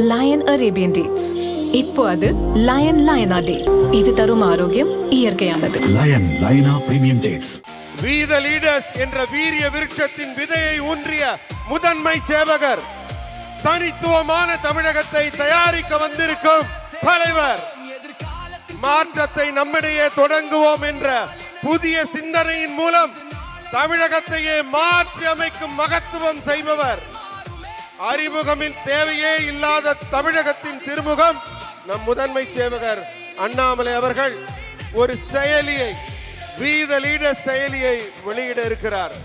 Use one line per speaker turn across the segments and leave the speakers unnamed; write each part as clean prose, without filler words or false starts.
Line Arabian dates. இப்போ அது line லயனா டே. இது தரும் ஆரோக்கியம் இயற்கையானது.
லயன் லயனா premium dates.
We the leaders என்ற வீரிய விருட்சத்தின் விதையை ஊன்றிய முதன்மை சேவகர், தனித்துவமான தமிழகத்தை தயாரிக்க வந்திருக்கும் தலைவர், மாற்றத்தை நம்மிடையே தொடங்குவோம் என்ற புதிய சிந்தனையின் மூலம் தமிழகத்தையே மாற்றி அமைக்கும் மகத்துவம் செய்பவர், அறிமுகமின் தேவையே இல்லாத தமிழகத்தின் திருமுகம் நம் முதன்மை சேவகர் அண்ணாமலை அவர்கள் ஒரு செயலியை, We the Leaders செயலியை வெளியிட இருக்கிறார்.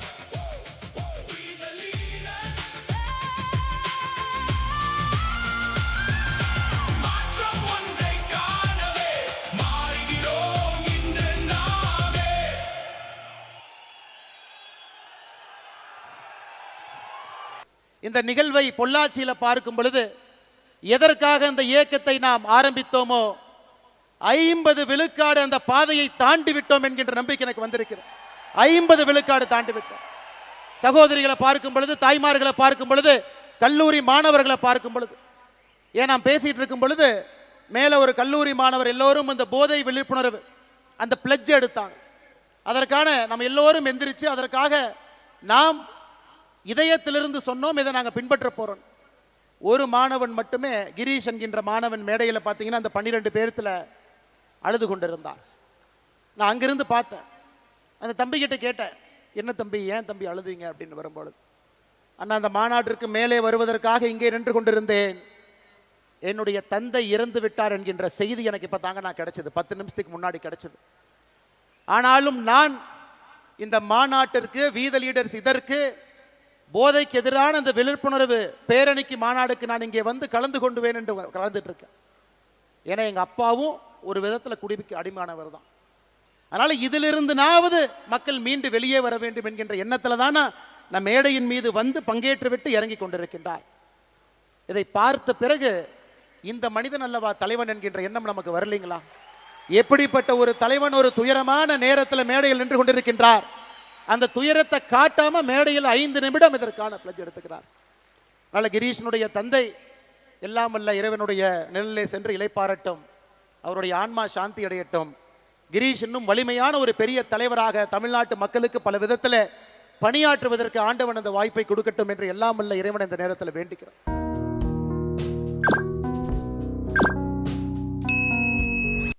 இந்த நிகழ்வை பொள்ளாச்சியில் பார்க்கும் பொழுது எதற்காக அந்த இயக்கத்தை நாம் ஆரம்பித்தோமோ 50 விழுக்காடு அந்த பாதையை தாண்டி விட்டோம் என்கின்ற நம்பிக்கை எனக்கு வந்திருக்கிறது. 50 விழுக்காடு தாண்டி விட்டோம். சகோதரிகளை பார்க்கும் பொழுது, தாய்மார்களை பார்க்கும் பொழுது, கல்லூரி மாணவர்களை பார்க்கும் பொழுது, ஏன் நாம் பேசிட்டு இருக்கும் பொழுது மேலே ஒரு கல்லூரி மாணவர் எல்லோரும் அந்த போதை விழிப்புணர்வு அந்த பிளட்ஜ் எடுத்தாங்க. அதற்கான நம்ம எல்லோரும் எந்திரிச்சு அதற்காக நாம் இதயத்திலிருந்து சொன்னோம், இதை நாங்கள் பின்பற்ற போகிறோம். ஒரு மாணவன் மட்டுமே, கிரீஷ் என்கின்ற மாணவன் மேடையில் பார்த்தீங்கன்னா அந்த 12 பேர்த்தில் அழுது கொண்டிருந்தார். நான் அங்கிருந்து பார்த்தேன். அந்த தம்பிக்கிட்ட கேட்டேன், என்ன தம்பி, ஏன் தம்பி அழுதுங்க அப்படின்னு வரும்பொழுது, அண்ணா அந்த மாநாட்டிற்கு மேலே வருவதற்காக இங்கே நின்று கொண்டிருந்தேன், என்னுடைய தந்தை இறந்து விட்டார் என்கின்ற செய்தி எனக்கு இப்போ தாங்க நான் கிடைச்சது, 10 நிமிஷத்துக்கு முன்னாடி கிடைச்சது. ஆனாலும் நான் இந்த மாநாட்டிற்கு, We the Leaders இதற்கு, போதைக்கு எதிரான அந்த விழிப்புணர்வு பேரணிக்கு மாநாடுக்கு நான் இங்கே வந்து கலந்து கொண்டுவேன் என்று கலந்துட்டு இருக்கேன். ஏன்னா எங்கள் அப்பாவும் ஒரு விதத்தில் குடிக்கு அடிமானவர் தான். அதனால் இதிலிருந்துனாவது மக்கள் மீண்டு வெளியே வர வேண்டும் என்கின்ற எண்ணத்தில் தான் நான் மேடையின் மீது வந்து பங்கேற்று விட்டு இறங்கி கொண்டிருக்கின்றார். இதை பார்த்த பிறகு இந்த மனிதன் அல்லவா தலைவன் என்கின்ற எண்ணம் நமக்கு வரலைங்களா? எப்படிப்பட்ட ஒரு தலைவன் ஒரு துயரமான நேரத்தில் மேடையில் நின்று கொண்டிருக்கின்றார். அந்த துயரத்தை காட்டாம மேடையில் 5 நிமிடம் இதற்கான பிளட்ஜ் எடுத்துக்கிறார். அதனால் கிரீஷனுடைய தந்தை எல்லாம் வல்ல இறைவனுடைய நிழலிலே சென்று இளைப்பாறட்டும், அவருடைய ஆன்மா சாந்தி அடையட்டும். கிரீஷ் இன்னும் வலிமையான ஒரு பெரிய தலைவராக தமிழ்நாட்டு மக்களுக்கு பல விதத்தில் பணியாற்றுவதற்கு ஆண்டவன் அந்த வாய்ப்பை கொடுக்கட்டும் என்று எல்லாம் வல்ல இறைவன் இந்த நேரத்தில் வேண்டிக்கிறோம்.